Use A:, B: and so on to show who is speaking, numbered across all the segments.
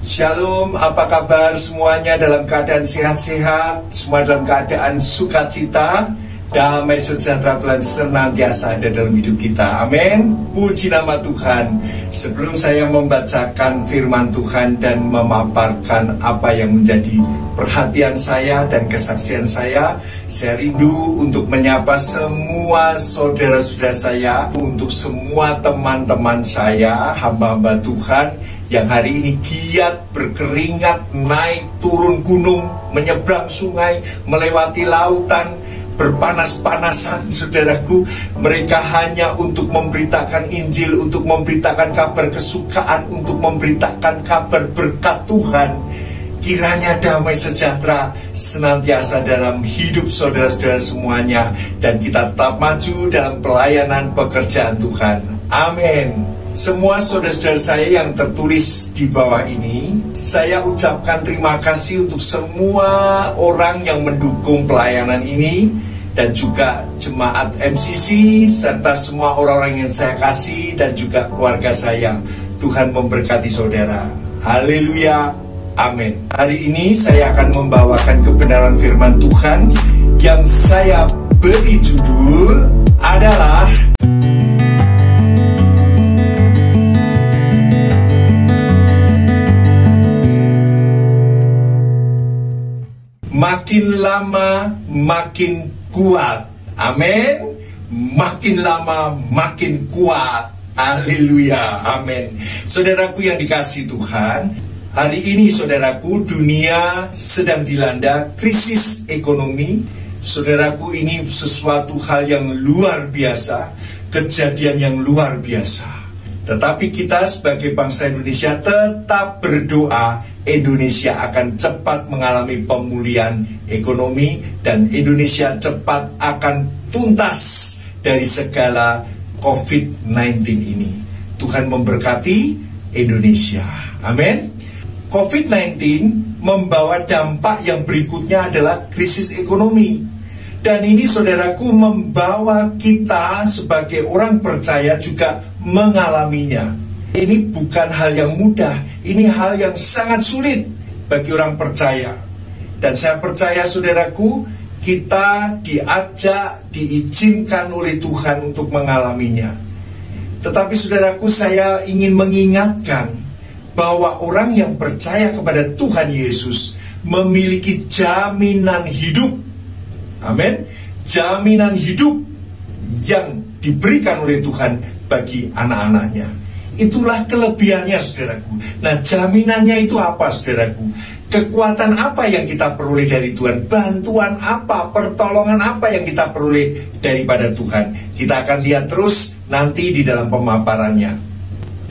A: Shalom, apa kabar semuanya? Dalam keadaan sehat-sehat, semua dalam keadaan sukacita, damai sejahtera Tuhan senantiasa ada dalam hidup kita. Amin. Puji nama Tuhan. Sebelum saya membacakan firman Tuhan dan memaparkan apa yang menjadi perhatian saya dan kesaksian saya rindu untuk menyapa semua saudara-saudara saya, untuk semua teman-teman saya, hamba-hamba Tuhan yang hari ini giat berkeringat, naik turun gunung, menyeberang sungai, melewati lautan, berpanas-panasan, saudaraku. Mereka hanya untuk memberitakan Injil, untuk memberitakan kabar kesukaan, untuk memberitakan kabar berkat Tuhan. Kiranya damai sejahtera senantiasa dalam hidup saudara-saudara semuanya, dan kita tetap maju dalam pelayanan pekerjaan Tuhan. Amin. Semua saudara-saudara saya yang tertulis di bawah ini, saya ucapkan terima kasih untuk semua orang yang mendukung pelayanan ini, dan juga jemaat MCC, serta semua orang-orang yang saya kasih, dan juga keluarga saya. Tuhan memberkati saudara. Haleluya. Amin. Hari ini saya akan membawakan kebenaran firman Tuhan yang saya beri judul adalah makin lama makin kuat. Amin. Makin lama makin kuat. Haleluya. Amin. Saudaraku yang dikasihi Tuhan, hari ini saudaraku, dunia sedang dilanda krisis ekonomi. Saudaraku, ini sesuatu hal yang luar biasa, kejadian yang luar biasa. Tetapi kita sebagai bangsa Indonesia tetap berdoa Indonesia akan cepat mengalami pemulihan ekonomi, dan Indonesia cepat akan tuntas dari segala COVID-19 ini. Tuhan memberkati Indonesia. Amin. COVID-19 membawa dampak yang berikutnya adalah krisis ekonomi. Dan ini saudaraku membawa kita sebagai orang percaya juga mengalaminya. Ini bukan hal yang mudah, ini hal yang sangat sulit bagi orang percaya. Dan saya percaya saudaraku, kita diajak, diizinkan oleh Tuhan untuk mengalaminya. Tetapi saudaraku, saya ingin mengingatkan bahwa orang yang percaya kepada Tuhan Yesus memiliki jaminan hidup. Amin. Jaminan hidup yang diberikan oleh Tuhan bagi anak-anaknya. Itulah kelebihannya saudaraku. Nah, jaminannya itu apa saudaraku? Kekuatan apa yang kita peroleh dari Tuhan? Bantuan apa? Pertolongan apa yang kita peroleh daripada Tuhan? Kita akan lihat terus nanti di dalam pemaparannya.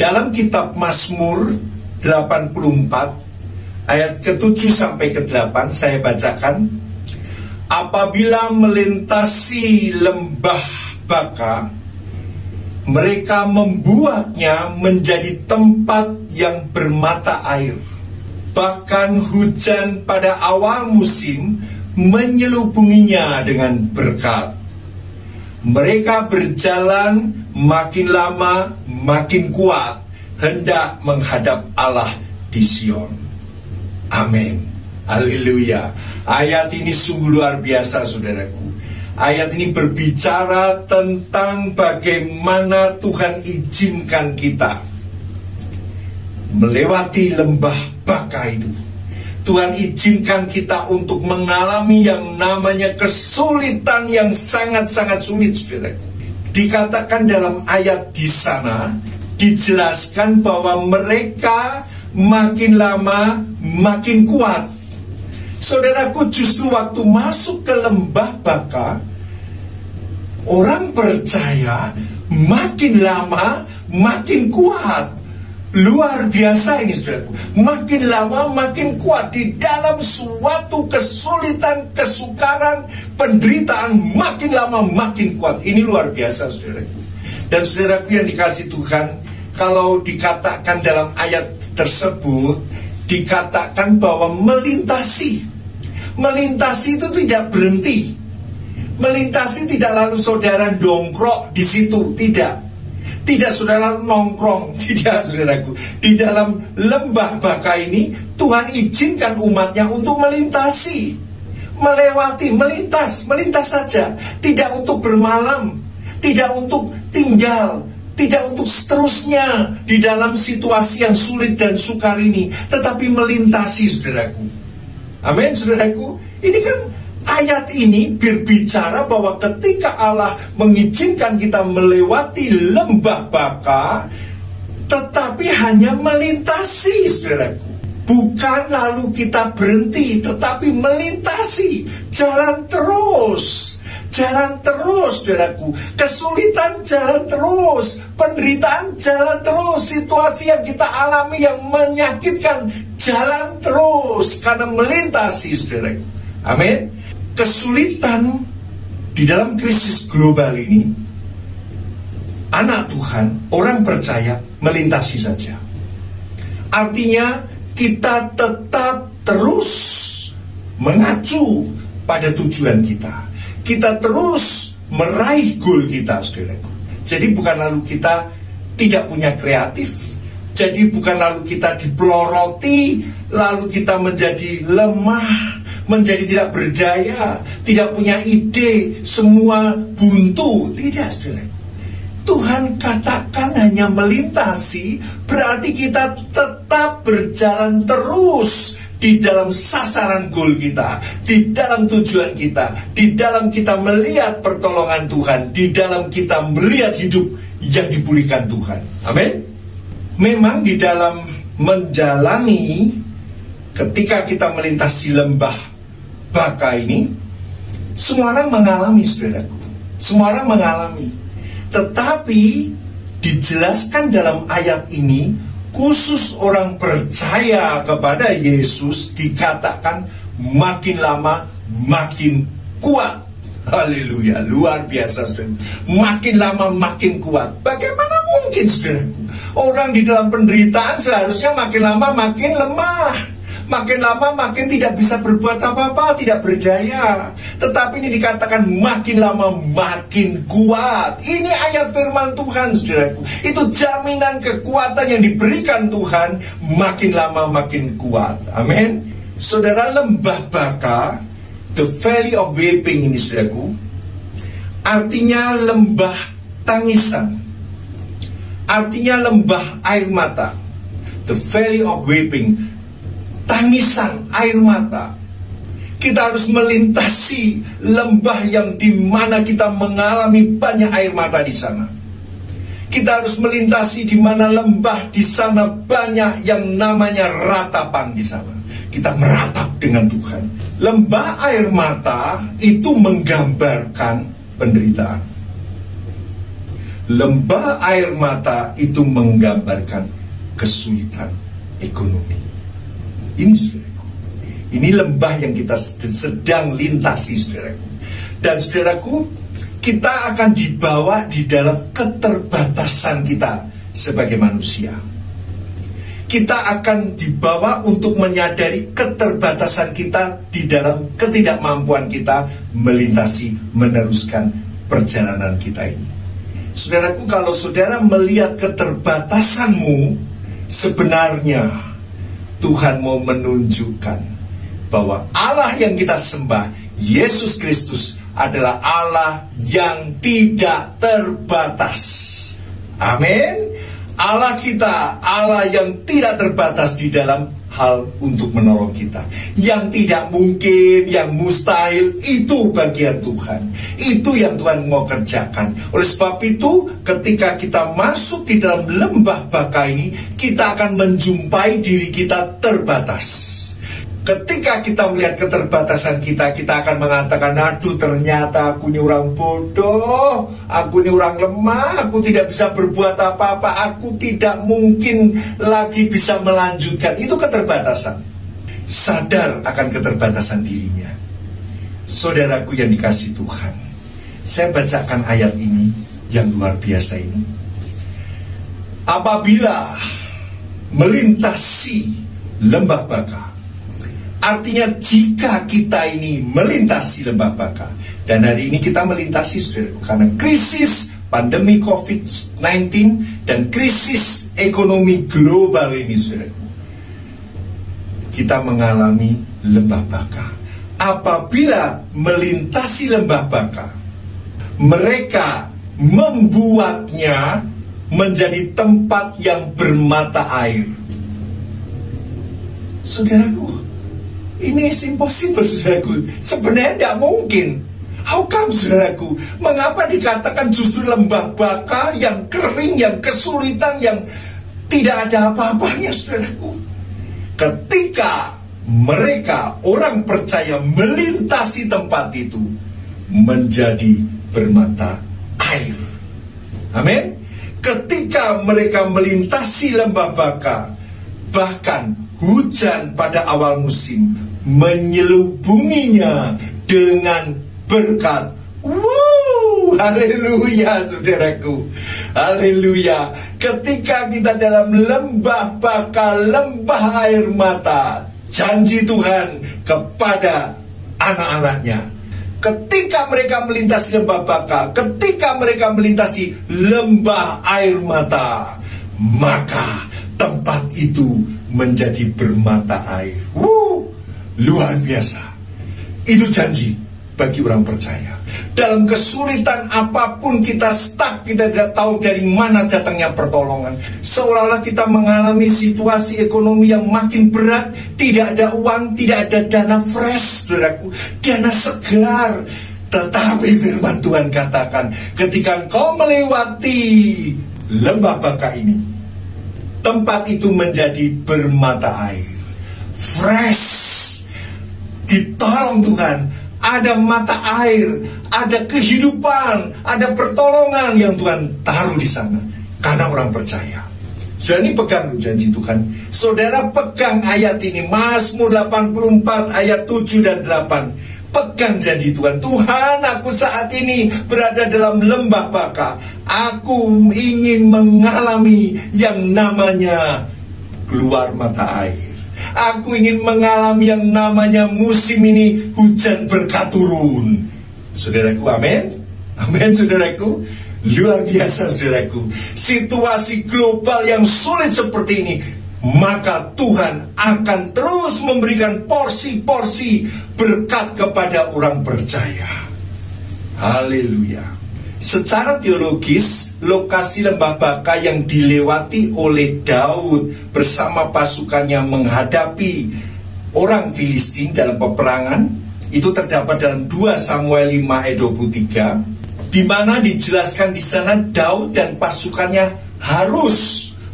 A: Dalam kitab Mazmur 84 ayat ke-7 sampai ke-8 saya bacakan. Apabila melintasi lembah Baka, mereka membuatnya menjadi tempat yang bermata air. Bahkan hujan pada awal musim menyelubunginya dengan berkat. Mereka berjalan makin lama makin kuat, hendak menghadap Allah di Sion. Amin. Haleluya. Ayat ini sungguh luar biasa saudaraku. Ayat ini berbicara tentang bagaimana Tuhan izinkan kita melewati lembah Baka itu. Tuhan izinkan kita untuk mengalami yang namanya kesulitan yang sangat-sangat sulit, saudaraku. Dikatakan dalam ayat di sana, dijelaskan bahwa mereka makin lama makin kuat. Saudaraku, justru waktu masuk ke lembah Baka, orang percaya makin lama makin kuat. Luar biasa ini saudaraku. Makin lama makin kuat di dalam suatu kesulitan, kesukaran, penderitaan, makin lama makin kuat. Ini luar biasa saudaraku. Dan saudaraku yang dikasihi Tuhan, kalau dikatakan dalam ayat tersebut, dikatakan bahwa melintasi. Melintasi itu tidak berhenti. Melintasi tidak lalu saudara dongkrok di situ, tidak. Tidak saudara nongkrong, tidak saudaraku. Di dalam lembah Baka ini Tuhan izinkan umatnya untuk melintasi, melewati, melintas saja. Tidak untuk bermalam, tidak untuk tinggal, tidak untuk seterusnya di dalam situasi yang sulit dan sukar ini, tetapi melintasi saudaraku. Amin saudaraku. Ini kan ayat ini berbicara bahwa ketika Allah mengizinkan kita melewati lembah Baka, tetapi hanya melintasi saudaraku. Bukan lalu kita berhenti, tetapi melintasi, jalan terus. Jalan terus saudaraku. Kesulitan jalan terus, penderitaan jalan terus, situasi yang kita alami yang menyakitkan jalan terus, karena melintasi saudaraku. Amin. Kesulitan di dalam krisis global ini, anak Tuhan, orang percaya melintasi saja. Artinya kita tetap terus mengacu pada tujuan kita. Kita terus meraih goal kita saudaraku. Jadi bukan lalu kita tidak punya kreatif, jadi bukan lalu kita dipeloroti, lalu kita menjadi lemah, menjadi tidak berdaya, tidak punya ide, semua buntu. Tidak saudaraku. Tuhan katakan hanya melintasi, berarti kita tetap berjalan terus di dalam sasaran goal kita, di dalam tujuan kita, di dalam kita melihat pertolongan Tuhan, di dalam kita melihat hidup yang dipulihkan Tuhan. Amin. Memang di dalam menjalani, ketika kita melintasi lembah Baka ini, semua orang mengalami saudaraku. Semua orang mengalami. Tetapi dijelaskan dalam ayat ini, khusus orang percaya kepada Yesus dikatakan makin lama makin kuat. Haleluya, luar biasa saudara. Makin lama makin kuat. Bagaimana mungkin saudaraku? Orang di dalam penderitaan seharusnya makin lama makin lemah, makin lama makin tidak bisa berbuat apa-apa, tidak berdaya. Tetapi ini dikatakan makin lama makin kuat. Ini ayat firman Tuhan saudaraku. Itu jaminan kekuatan yang diberikan Tuhan, makin lama makin kuat. Amin. Saudara, lembah Baka, the valley of weeping ini saudaraku, artinya lembah tangisan, artinya lembah air mata. The valley of weeping, tangisan air mata. Kita harus melintasi lembah yang dimana kita mengalami banyak air mata di sana. Kita harus melintasi di mana lembah di sana banyak yang namanya ratapan di sana. Kita meratap dengan Tuhan. Lembah air mata itu menggambarkan penderitaan. Lembah air mata itu menggambarkan kesulitan ekonomi. Ini saudaraku, ini lembah yang kita sedang lintasi saudaraku. Dan saudaraku, kita akan dibawa di dalam keterbatasan kita sebagai manusia. Kita akan dibawa untuk menyadari keterbatasan kita di dalam ketidakmampuan kita melintasi, meneruskan perjalanan kita ini. Saudaraku, kalau saudara melihat keterbatasanmu, sebenarnya Tuhan mau menunjukkan bahwa Allah yang kita sembah, Yesus Kristus, adalah Allah yang tidak terbatas. Amin. Allah kita, Allah yang tidak terbatas di dalam hal untuk menolong kita. Yang tidak mungkin, yang mustahil, itu bagian Tuhan. Itu yang Tuhan mau kerjakan. Oleh sebab itu, ketika kita masuk di dalam lembah Baka ini, kita akan menjumpai diri kita terbatas. Ketika kita melihat keterbatasan kita, kita akan mengatakan, aduh ternyata aku ini orang bodoh, aku ini orang lemah, aku tidak bisa berbuat apa-apa, aku tidak mungkin lagi bisa melanjutkan. Itu keterbatasan. Sadar akan keterbatasan dirinya. Saudaraku yang dikasihi Tuhan, saya bacakan ayat ini yang luar biasa ini. Apabila melintasi lembah Baka, artinya jika kita ini melintasi lembah Baka, dan hari ini kita melintasi saudara, karena krisis pandemi COVID-19 dan krisis ekonomi global ini, saudaraku, kita mengalami lembah baka. Apabila melintasi lembah baka, mereka membuatnya menjadi tempat yang bermata air. Saudaraku, ini impossible, saudaraku. Sebenarnya tidak mungkin. How come, saudaraku? Mengapa dikatakan justru lembah baka yang kering, yang kesulitan, yang tidak ada apa-apanya, saudaraku? Ketika mereka, orang percaya, melintasi tempat itu, menjadi bermata air. Amin. Ketika mereka melintasi lembah baka, bahkan hujan pada awal musim menyelubunginya dengan berkat. Haleluya, saudaraku. Haleluya. Ketika kita dalam lembah baka, lembah air mata, janji Tuhan kepada anak-anaknya. Ketika mereka melintasi lembah baka, ketika mereka melintasi lembah air mata, maka tempat itu menjadi bermata air. Luar biasa. Itu janji bagi orang percaya. Dalam kesulitan apapun kita stuck, kita tidak tahu dari mana datangnya pertolongan. Seolah-olah kita mengalami situasi ekonomi yang makin berat, tidak ada uang, tidak ada dana fresh, saudaraku, dana segar. Tetapi firman Tuhan katakan, ketika engkau melewati lembah baka ini, tempat itu menjadi bermata air, fresh, ditolong Tuhan. Ada mata air, ada kehidupan, ada pertolongan yang Tuhan taruh di sana karena orang percaya. Saudara, ini pegang janji Tuhan. Saudara pegang ayat ini, Mazmur 84 ayat 7 dan 8. Pegang janji Tuhan. Tuhan, aku saat ini berada dalam lembah baka. Aku ingin mengalami yang namanya keluar mata air. Aku ingin mengalami yang namanya musim ini hujan berkat turun. Saudaraku, amin. Amin, saudaraku. Luar biasa, saudaraku. Situasi global yang sulit seperti ini, maka Tuhan akan terus memberikan porsi-porsi berkat kepada orang percaya. Haleluya. Secara teologis, lokasi lembah baka yang dilewati oleh Daud bersama pasukannya menghadapi orang Filistin dalam peperangan, itu terdapat dalam 2 Samuel 5 ayat 23, di mana dijelaskan di sana Daud dan pasukannya harus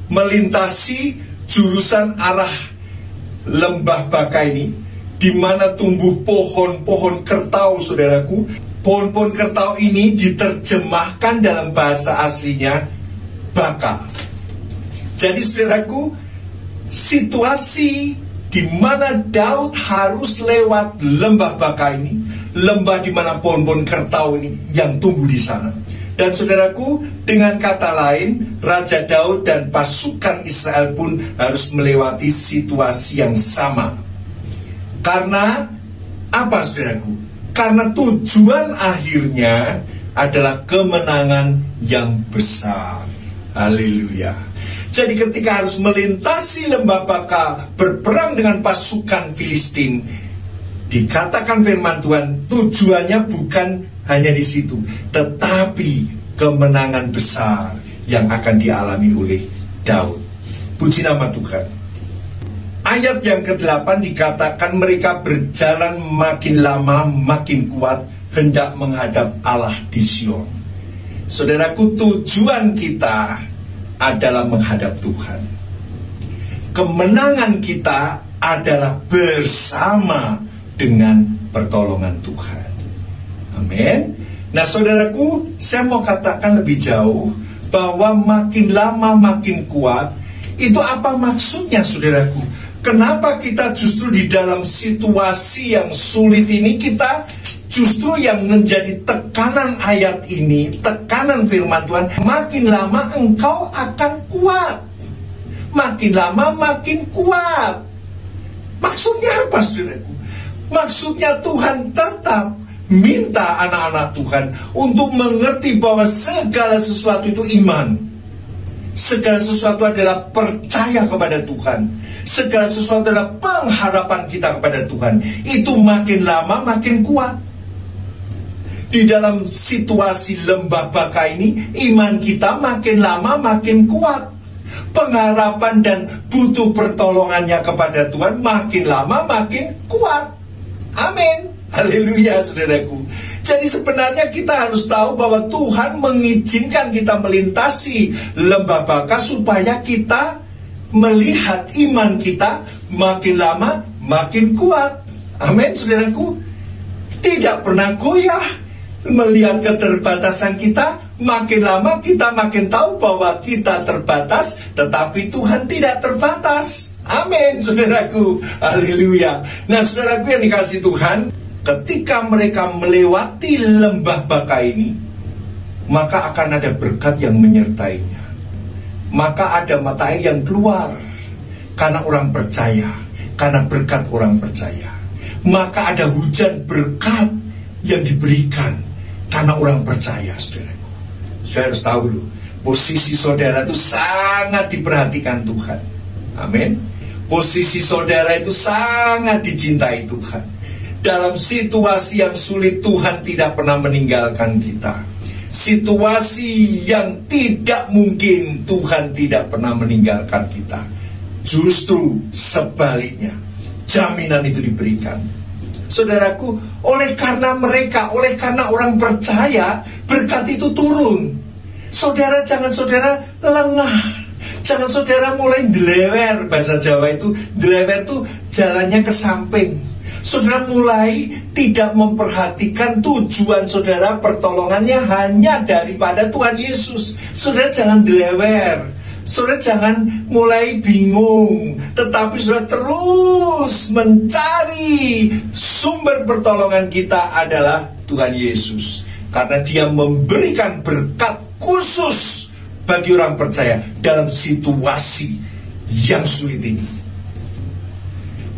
A: melintasi jurusan arah lembah baka ini, di mana tumbuh pohon-pohon kertau, saudaraku. Pohon-pohon kertau ini diterjemahkan dalam bahasa aslinya baka. Jadi, saudaraku, situasi di mana Daud harus lewat lembah baka ini, lembah di mana pohon-pohon kertau ini yang tumbuh di sana. Dan saudaraku, dengan kata lain, Raja Daud dan pasukan Israel pun harus melewati situasi yang sama. Karena apa, saudaraku? Karena tujuan akhirnya adalah kemenangan yang besar. Haleluya. Jadi ketika harus melintasi lembah baka, berperang dengan pasukan Filistin, dikatakan firman Tuhan, tujuannya bukan hanya di situ, tetapi kemenangan besar yang akan dialami oleh Daud. Puji nama Tuhan. Ayat yang ke-8 dikatakan mereka berjalan makin lama makin kuat hendak menghadap Allah di Sion. Saudaraku, tujuan kita adalah menghadap Tuhan. Kemenangan kita adalah bersama dengan pertolongan Tuhan. Amin. Nah, saudaraku, saya mau katakan lebih jauh bahwa makin lama makin kuat. Itu apa maksudnya, saudaraku? Kenapa kita justru di dalam situasi yang sulit ini, kita justru yang menjadi tekanan ayat ini, tekanan firman Tuhan, makin lama engkau akan kuat. Makin lama makin kuat. Maksudnya apa, saudaraku? Maksudnya Tuhan tetap minta anak-anak Tuhan untuk mengerti bahwa segala sesuatu itu iman. Segala sesuatu adalah percaya kepada Tuhan. Segala sesuatu adalah pengharapan kita kepada Tuhan. Itu makin lama makin kuat. Di dalam situasi lembah baka ini, iman kita makin lama makin kuat. Pengharapan dan butuh pertolongannya kepada Tuhan makin lama makin kuat. Amin. Haleluya, saudaraku. Jadi sebenarnya kita harus tahu bahwa Tuhan mengizinkan kita melintasi lembah baka supaya kita melihat iman kita makin lama makin kuat. Amin, saudaraku. Tidak pernah goyah. Melihat keterbatasan kita, makin lama kita makin tahu bahwa kita terbatas, tetapi Tuhan tidak terbatas. Amin, saudaraku. Haleluya. Nah, saudaraku yang dikasihi Tuhan, ketika mereka melewati lembah baka ini, maka akan ada berkat yang menyertainya. Maka ada mata air yang keluar karena orang percaya, karena berkat orang percaya. Maka ada hujan berkat yang diberikan karena orang percaya, saudaraku. Saudara harus tahu dulu, posisi saudara itu sangat diperhatikan Tuhan. Amin. Posisi saudara itu sangat dicintai Tuhan. Dalam situasi yang sulit, Tuhan tidak pernah meninggalkan kita. Situasi yang tidak mungkin, Tuhan tidak pernah meninggalkan kita. Justru sebaliknya, jaminan itu diberikan. Saudaraku, oleh karena mereka, oleh karena orang percaya, berkat itu turun. Saudara, jangan saudara lengah. Jangan saudara mulai delewer. Bahasa Jawa itu, delewer itu jalannya ke samping. Saudara mulai tidak memperhatikan tujuan saudara, pertolongannya hanya daripada Tuhan Yesus. Saudara jangan delewer. Saudara jangan mulai bingung, tetapi saudara terus mencari sumber pertolongan kita adalah Tuhan Yesus. Karena Dia memberikan berkat khusus bagi orang percaya dalam situasi yang sulit ini.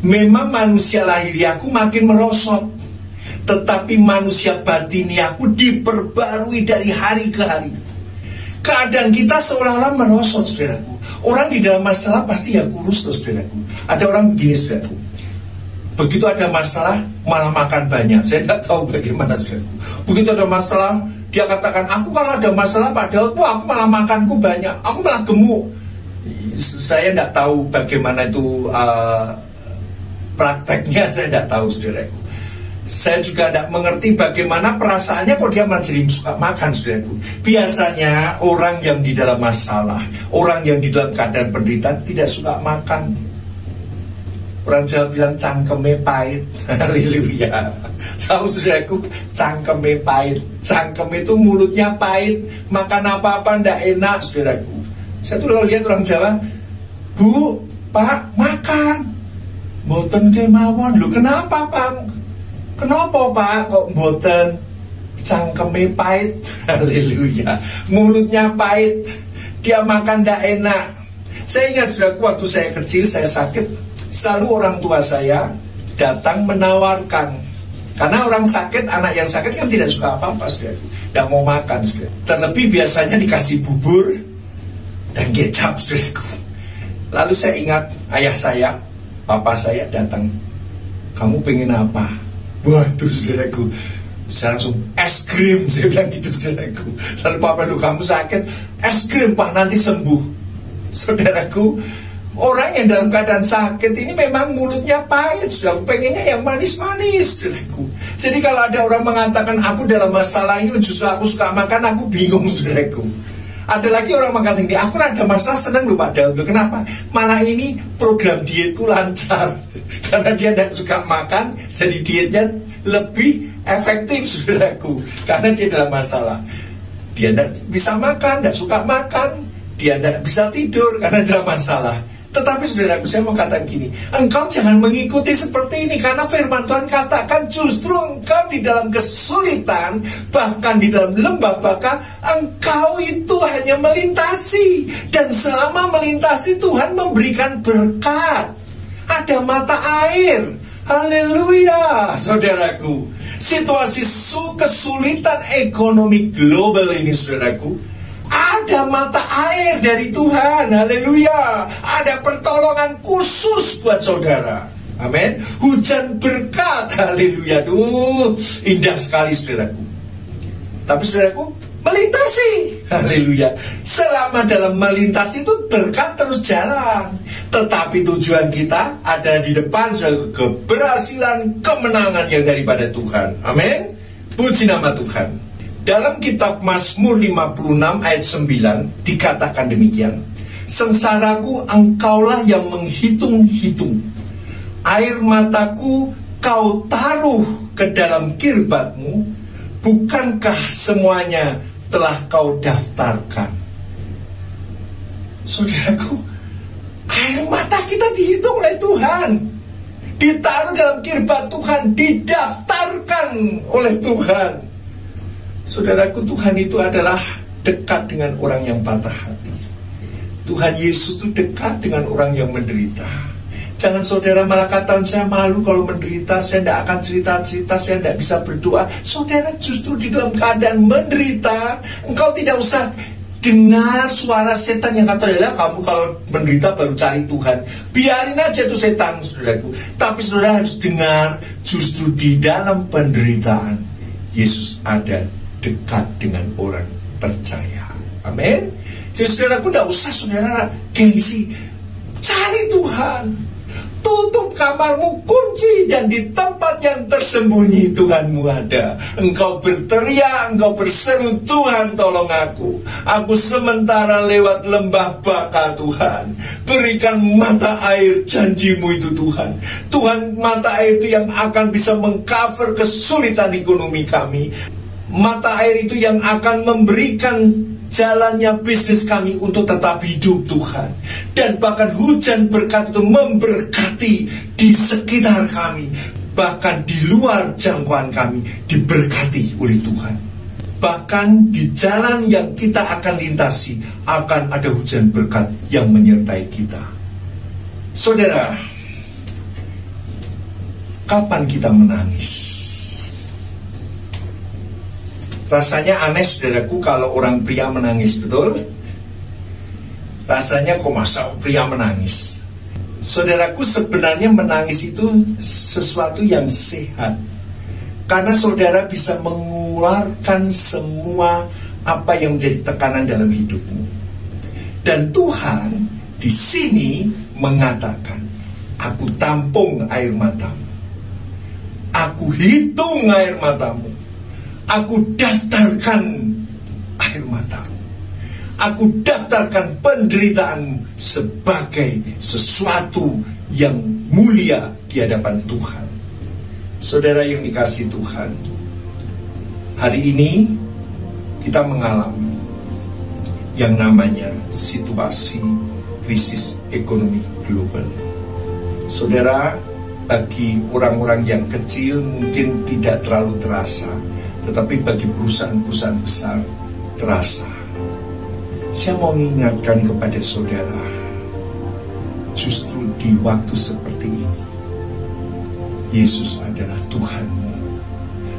A: Memang manusia lahiriaku makin merosot, tetapi manusia batiniaku diperbarui dari hari ke hari. Keadaan kita seolah-olah merosot, saudaraku. Orang di dalam masalah pasti ya kurus, saudaraku. Ada orang begini, saudaraku. Begitu ada masalah, malah makan banyak. Saya tidak tahu bagaimana, saudaraku. Begitu ada masalah, dia katakan, aku kalau ada masalah padahal, aku malah makanku banyak. Aku malah gemuk. Saya tidak tahu bagaimana itu prakteknya, saya tidak tahu, saudaraku. Saya juga tidak mengerti bagaimana perasaannya kok dia malah jadi suka makan, saudaraku. Biasanya orang yang di dalam masalah, orang yang di dalam keadaan penderitaan tidak suka makan. Orang Jawa bilang cangkeme pahit. Haleluya. Tahu, saudaraku, cangkeme pahit. Cangkem itu mulutnya pahit, makan apa-apa tidak enak, saudaraku. Saya tuh kalau lihat orang Jawa, Bu, Pak, makan. Mboten kemawon. Lho kenapa, Pak? Kenapa, Pak, kok mboten? Cangkeme pahit. Haleluya. Mulutnya pahit. Dia makan tidak enak. Saya ingat, saudaraku, waktu saya kecil, saya sakit, selalu orang tua saya datang menawarkan. Karena orang sakit, anak yang sakit kan tidak suka apa-apa, saudaraku. Tidak mau makan, saudaraku. Terlebih biasanya dikasih bubur dan kecap, saudaraku. Lalu saya ingat ayah saya, papa saya datang. Kamu pengen apa? Waduh, saudaraku, saya langsung es krim, saya bilang gitu, saudaraku. Lalu papa, lu kamu sakit, es krim, Pak, nanti sembuh. Saudaraku, orang yang dalam keadaan sakit ini memang mulutnya pahit, saudaraku, pengennya yang manis-manis, saudaraku. Jadi kalau ada orang mengatakan aku dalam masalah ini justru aku suka makan, aku bingung, saudaraku. Ada lagi orang mengatakan ini, aku ada masalah senang loh Pak Daud. Kenapa? Malah ini program dietku lancar. Karena dia tidak suka makan, jadi dietnya lebih efektif, saudaraku. Karena dia dalam masalah. Dia tidak bisa makan, tidak suka makan. Dia tidak bisa tidur karena dalam masalah. Tetapi saudaraku, saya mau katakan gini, engkau jangan mengikuti seperti ini. Karena firman Tuhan katakan justru engkau di dalam kesulitan, bahkan di dalam lembah baka, engkau itu hanya melintasi. Dan selama melintasi, Tuhan memberikan berkat. Ada mata air. Haleluya, saudaraku. situasi kesulitan ekonomi global ini, saudaraku, ada mata air dari Tuhan. Haleluya. Ada pertolongan khusus buat saudara. Amin. Hujan berkat. Haleluya. Indah sekali, saudaraku. Tapi saudaraku, melintasi. Haleluya. Selama dalam melintasi itu berkat terus jalan. Tetapi tujuan kita ada di depan, keberhasilan, kemenangan yang daripada Tuhan. Amin. Puji nama Tuhan. Dalam kitab Mazmur 56 ayat 9 dikatakan demikian. Sengsaraku engkaulah yang menghitung-hitung. Air mataku kau taruh ke dalam kirbatmu. Bukankah semuanya telah kau daftarkan? Saudaraku, air mata kita dihitung oleh Tuhan. Ditaruh dalam kirbat Tuhan, didaftarkan oleh Tuhan. Saudaraku, Tuhan itu adalah dekat dengan orang yang patah hati. Tuhan Yesus itu dekat dengan orang yang menderita. Jangan saudara malah katakan, saya malu kalau menderita, saya tidak akan cerita-cerita, saya tidak bisa berdoa. Saudara justru di dalam keadaan menderita, engkau tidak usah dengar suara setan yang kata, kamu kalau menderita baru cari Tuhan. Biarin aja tuh setan, saudaraku. Tapi saudara harus dengar, justru di dalam penderitaan Yesus ada dekat dengan orang percaya. Amin. Jadi saudaraku, tidak usah saudara gengsi. Cari Tuhan. Tutup kamarmu, kunci, dan di tempat yang tersembunyi Tuhanmu ada. Engkau berteriak, engkau berseru, Tuhan tolong aku. Aku sementara lewat lembah baka, Tuhan. Berikan mata air janjimu itu, Tuhan. Tuhan, mata air itu yang akan bisa mengcover kesulitan ekonomi kami. Mata air itu yang akan memberikan jalannya bisnis kami untuk tetap hidup, Tuhan. Dan bahkan hujan berkat itu memberkati di sekitar kami. Bahkan di luar jangkauan kami diberkati oleh Tuhan. Bahkan di jalan yang kita akan lintasi akan ada hujan berkat yang menyertai kita. Saudara, kapan kita menangis? Rasanya aneh, saudaraku, kalau orang pria menangis, betul? Rasanya kok masa pria menangis? Saudaraku, sebenarnya menangis itu sesuatu yang sehat. Karena saudara bisa mengeluarkan semua apa yang menjadi tekanan dalam hidupmu. Dan Tuhan di sini mengatakan, aku tampung air matamu. Aku hitung air matamu. Aku daftarkan air matamu. Aku daftarkan penderitaanmu sebagai sesuatu yang mulia di hadapan Tuhan. Saudara yang dikasihi Tuhan, hari ini kita mengalami yang namanya situasi krisis ekonomi global. Saudara, bagi orang-orang yang kecil mungkin tidak terlalu terasa, tetapi bagi perusahaan-perusahaan besar terasa. Saya mau mengingatkan kepada saudara, justru di waktu seperti ini, Yesus adalah Tuhanmu.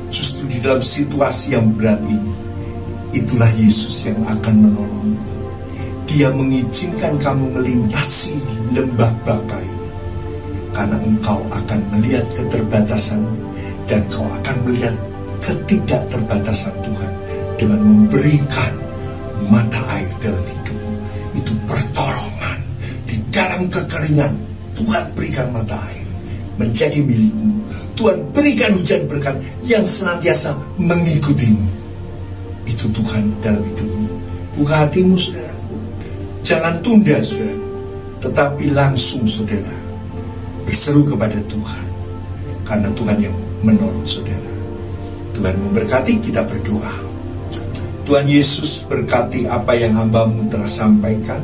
A: Justru di dalam situasi yang berat ini, itulah Yesus yang akan menolongmu. Dia mengizinkan kamu melintasi lembah baka ini, karena engkau akan melihat keterbatasanmu, dan kau akan melihat ketidakterbatasan Tuhan dengan memberikan mata air dalam hidupmu. Itu pertolongan di dalam kekeringan. Tuhan berikan mata air menjadi milikmu. Tuhan berikan hujan berkat yang senantiasa mengikutimu. Itu Tuhan dalam hidupmu. Buka hatimu, saudaraku. Jangan tunda, saudara, tetapi langsung saudara berseru kepada Tuhan, karena Tuhan yang menolong saudara. Tuhan memberkati, kita berdoa. Tuhan Yesus, berkati apa yang hamba-Mu telah sampaikan.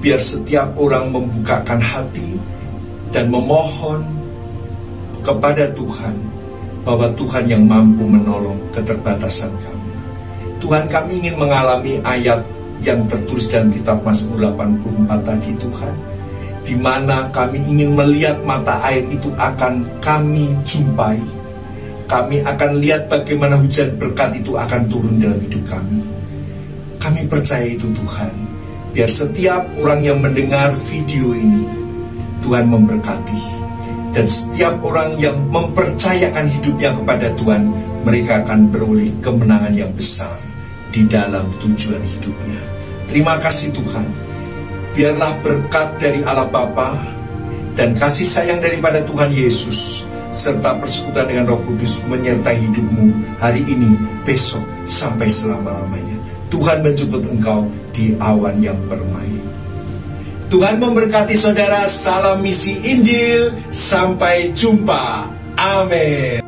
A: Biar setiap orang membukakan hati dan memohon kepada Tuhan, bahwa Tuhan yang mampu menolong keterbatasan kami. Tuhan, kami ingin mengalami ayat yang tertulis dalam kitab Mazmur 84 tadi, Tuhan, di mana kami ingin melihat mata air itu akan kami jumpai. kami akan lihat bagaimana hujan berkat itu akan turun dalam hidup kami. Kami percaya itu Tuhan. Biar setiap orang yang mendengar video ini, Tuhan memberkati. Dan setiap orang yang mempercayakan hidupnya kepada Tuhan, mereka akan beroleh kemenangan yang besar di dalam tujuan hidupnya. Terima kasih Tuhan. Biarlah berkat dari Allah Bapa dan kasih sayang daripada Tuhan Yesus serta persekutuan dengan Roh Kudus menyertai hidupmu hari ini, besok, sampai selama-lamanya. Tuhan menjemput engkau di awan yang permai. Tuhan memberkati saudara. Salam misi Injil. Sampai jumpa. Amin.